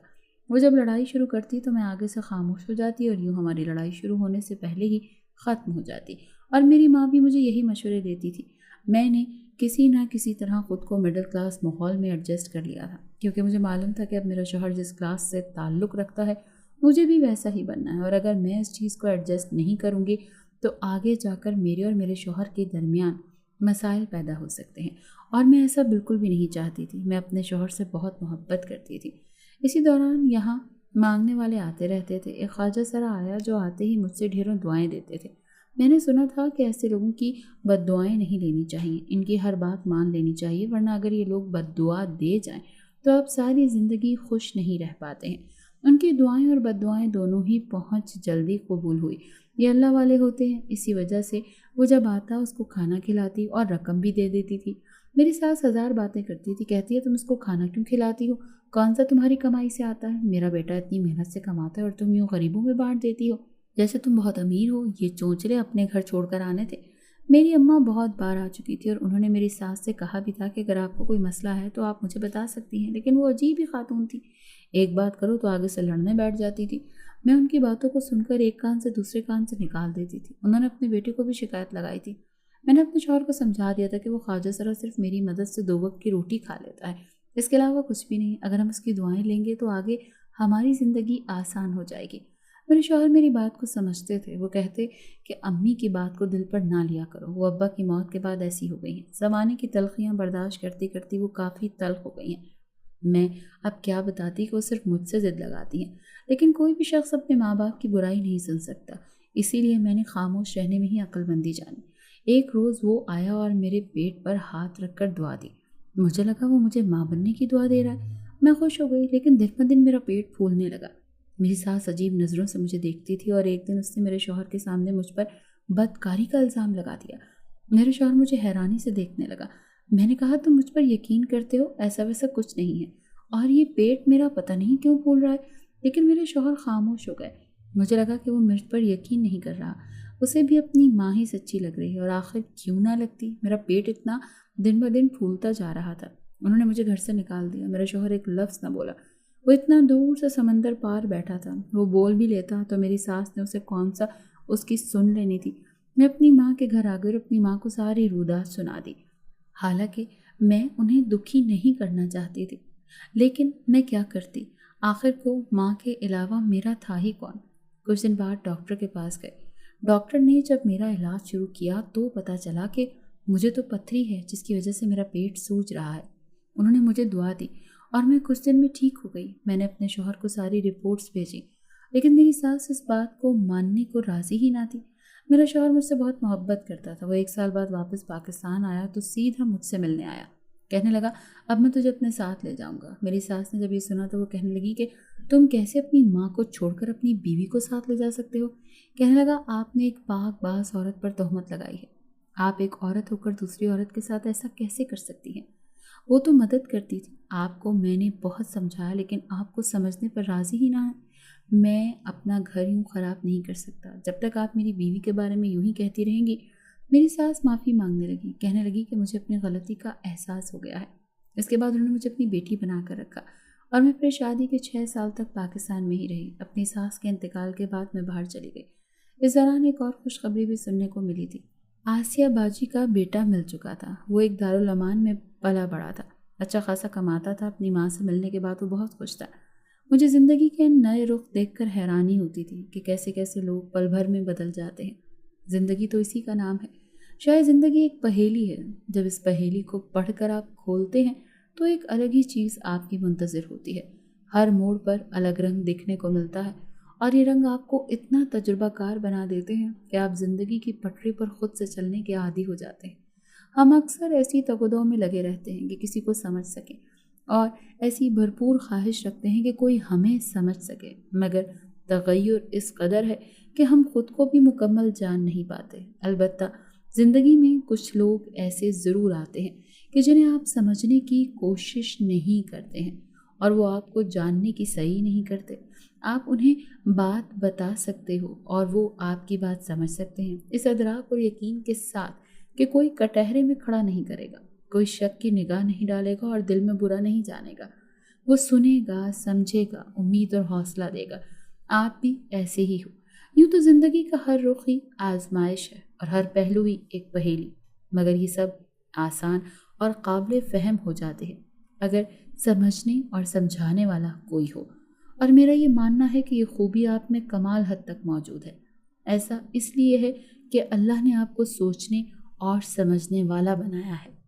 وہ جب لڑائی شروع کرتی تو میں آگے سے خاموش ہو جاتی، اور یوں ہماری لڑائی شروع ہونے سے پہلے ہی ختم ہو جاتی، اور میری ماں بھی مجھے یہی مشورے دیتی تھی۔ میں نے کسی نہ کسی طرح خود کو مڈل کلاس ماحول میں ایڈجسٹ کر لیا تھا، کیونکہ مجھے معلوم تھا کہ اب میرا شوہر جس کلاس سے تعلق رکھتا ہے مجھے بھی ویسا ہی بننا ہے، اور اگر میں اس چیز کو ایڈجسٹ نہیں کروں گی تو آگے جا کر میرے اور میرے شوہر کے درمیان مسائل پیدا ہو سکتے ہیں، اور میں ایسا بالکل بھی نہیں چاہتی تھی۔ میں اپنے شوہر سے بہت محبت کرتی تھی۔ اسی دوران یہاں مانگنے والے آتے رہتے تھے۔ ایک خواجہ سرا آیا جو آتے ہی مجھ سے ڈھیروں دعائیں دیتے تھے۔ میں نے سنا تھا کہ ایسے لوگوں کی بد دعائیں نہیں لینی چاہیے، ان کی ہر بات مان لینی چاہیے، ورنہ اگر یہ لوگ بد دعا دے جائیں تو آپ ساری زندگی خوش نہیں رہ پاتے ہیں۔ ان کی دعائیں اور بد دعائیں دونوں ہی پہنچ جلدی قبول ہوئی۔ یہ اللہ والے ہوتے ہیں، اسی وجہ سے وہ جب آتا اس کو کھانا کھلاتی اور رقم بھی دے دیتی تھی۔ میری ساس ہزار باتیں کرتی تھی، کہتی ہے تم اس کو کھانا کیوں کھلاتی ہو، کون سا تمہاری کمائی سے آتا ہے، میرا بیٹا اتنی محنت سے کماتا ہے اور تم یوں غریبوں میں بانٹ دیتی ہو، جیسے تم بہت امیر ہو، یہ چونچلے اپنے گھر چھوڑ کر آنے تھے۔ میری اماں بہت بار آ چکی تھی اور انہوں نے میری ساس سے کہا بھی تھا کہ اگر آپ کو کوئی مسئلہ ہے تو آپ مجھے بتا سکتی ہیں، لیکن وہ عجیب ہی خاتون تھی، ایک بات کرو تو آگے سے لڑنے بیٹھ جاتی تھی۔ میں ان کی باتوں کو سن کر ایک کان سے دوسرے کان سے نکال دیتی تھی۔ انہوں نے اپنے بیٹے کو بھی شکایت لگائی تھی۔ میں نے اپنے شوہر کو سمجھا دیا تھا کہ وہ خواجہ سرا صرف میری مدد سے 2 وقت کی روٹی کھا لیتا ہے، اس کے علاوہ کچھ بھی نہیں۔ اگر ہم اس کی دعائیں لیں گے تو آگے ہماری زندگی آسان ہو جائے گی۔ میرے شوہر میری بات کو سمجھتے تھے، وہ کہتے کہ امی کی بات کو دل پر نہ لیا کرو، وہ ابا کی موت کے بعد ایسی ہو گئی ہیں، زمانے کی تلخیاں برداشت کرتی کرتی وہ کافی تلخ ہو گئی ہیں۔ میں اب کیا بتاتی کہ وہ صرف مجھ سے ضد لگاتی ہیں، لیکن کوئی بھی شخص اپنے ماں باپ کی برائی نہیں سن سکتا، اسی لیے میں نے خاموش رہنے میں ہی عقل مندی جانی۔ ایک روز وہ آیا اور میرے پیٹ پر ہاتھ رکھ کر دعا دی۔ مجھے لگا وہ مجھے ماں بننے کی دعا دے رہا ہے۔ میں خوش ہو گئی، لیکن دن بہ دن میرا پیٹ پھولنے لگا۔ میری ساس عجیب نظروں سے مجھے دیکھتی تھی، اور ایک دن اس نے میرے شوہر کے سامنے مجھ پر بدکاری کا الزام لگا دیا۔ میرے شوہر مجھے حیرانی سے دیکھنے لگا۔ میں نے کہا تم مجھ پر یقین کرتے ہو، ایسا ویسا کچھ نہیں ہے، اور یہ پیٹ میرا پتہ نہیں کیوں پھول رہا ہے، لیکن میرے شوہر خاموش ہو گئے۔ مجھے لگا کہ وہ مجھ پر یقین نہیں کر رہا، اسے بھی اپنی ماں ہی سچی لگ رہی ہے، اور آخر کیوں نہ لگتی، میرا پیٹ اتنا دن بہ دن پھولتا جا رہا تھا۔ انہوں نے مجھے گھر سے نکال دیا۔ میرا شوہر ایک لفظ نہ بولا، وہ اتنا دور سے سمندر پار بیٹھا تھا، وہ بول بھی لیتا تو میری ساس نے اسے کون سا اس کی سن لینی تھی۔ میں اپنی ماں کے گھر آ گئی اور اپنی ماں کو ساری رودات سنا دی، حالانکہ میں انہیں دکھی نہیں کرنا چاہتی تھی، لیکن میں کیا کرتی، آخر کو ماں کے علاوہ میرا تھا ہی کون۔ کچھ دن بعد ڈاکٹر کے پاس گئے۔ ڈاکٹر نے جب میرا علاج شروع کیا تو پتہ چلا کہ مجھے تو پتھری ہے جس کی وجہ سے میرا پیٹ سوج رہا ہے۔ انہوں نے مجھے دعا دی اور میں کچھ دن میں ٹھیک ہو گئی۔ میں نے اپنے شوہر کو ساری رپورٹس بھیجی، لیکن میری ساس اس بات کو ماننے کو راضی ہی نہ تھی۔ میرا شوہر مجھ سے بہت محبت کرتا تھا۔ وہ 1 سال بعد واپس پاکستان آیا تو سیدھا مجھ سے ملنے آیا، کہنے لگا اب میں تجھے اپنے ساتھ لے جاؤں گا۔ میری ساس نے جب یہ سنا تو وہ کہنے لگی کہ تم کیسے اپنی ماں کو چھوڑ کر اپنی بیوی کو ساتھ لے جا سکتے ہو؟ کہنے لگا آپ نے ایک پاک باز عورت پر تہمت لگائی ہے، آپ ایک عورت ہو کر دوسری عورت کے ساتھ ایسا کیسے کر سکتی ہیں؟ وہ تو مدد کرتی تھی، آپ کو میں نے بہت سمجھایا لیکن آپ کو سمجھنے پر راضی ہی نہ ہے۔ میں اپنا گھر یوں خراب نہیں کر سکتا، جب تک آپ میری بیوی کے بارے میں یوں ہی کہتی رہیں گی میری ساس معافی مانگنے لگی، کہنے لگی کہ مجھے اپنی غلطی کا احساس ہو گیا ہے۔ اس کے بعد انہوں نے مجھے اپنی بیٹی بنا کر رکھا اور میں پھر شادی کے 6 سال تک پاکستان میں ہی رہی۔ اپنی ساس کے انتقال کے بعد میں باہر چلی گئی۔ اس دوران ایک اور خوشخبری بھی سننے کو ملی تھی۔ آسیہ باجی کا بیٹا مل چکا تھا۔ وہ ایک دارالامان میں پلا بڑا تھا، اچھا خاصا کماتا تھا۔ اپنی ماں سے ملنے کے بعد وہ بہت خوش تھا۔ مجھے زندگی کے نئے رخ دیکھ کر حیرانی ہوتی تھی کہ کیسے کیسے لوگ پل بھر میں بدل جاتے ہیں۔ زندگی تو اسی کا نام ہے۔ شاید زندگی ایک پہیلی ہے۔ جب اس پہیلی کو پڑھ کر آپ کھولتے ہیں تو ایک الگ ہی چیز آپ کی منتظر ہوتی ہے۔ ہر موڑ پر الگ رنگ دیکھنے کو ملتا ہے اور یہ رنگ آپ کو اتنا تجربہ کار بنا دیتے ہیں کہ آپ زندگی کی پٹری پر خود سے چلنے کے عادی ہو جاتے ہیں۔ ہم اکثر ایسی تگودوں میں لگے رہتے ہیں کہ کسی کو سمجھ سکیں اور ایسی بھرپور خواہش رکھتے ہیں کہ کوئی ہمیں سمجھ سکے، مگر تغیر اس قدر ہے کہ ہم خود کو بھی مکمل جان نہیں پاتے۔ البتہ زندگی میں کچھ لوگ ایسے ضرور آتے ہیں کہ جنہیں آپ سمجھنے کی کوشش نہیں کرتے ہیں اور وہ آپ کو جاننے کی صحیح نہیں کرتے۔ آپ انہیں بات بتا سکتے ہو اور وہ آپ کی بات سمجھ سکتے ہیں، اس ادراک اور یقین کے ساتھ کہ کوئی کٹہرے میں کھڑا نہیں کرے گا، کوئی شک کی نگاہ نہیں ڈالے گا اور دل میں برا نہیں جانے گا۔ وہ سنے گا، سمجھے گا، امید اور حوصلہ دے گا۔ آپ بھی ایسے ہی ہو۔ یوں تو زندگی کا ہر رخ ہی آزمائش ہے اور ہر پہلو ہی ایک پہیلی، مگر یہ سب آسان اور قابل فہم ہو جاتے ہیں اگر سمجھنے اور سمجھانے والا کوئی ہو۔ اور میرا یہ ماننا ہے کہ یہ خوبی آپ میں کمال حد تک موجود ہے۔ ایسا اس لیے ہے کہ اللہ نے آپ کو سوچنے اور سمجھنے والا بنایا ہے۔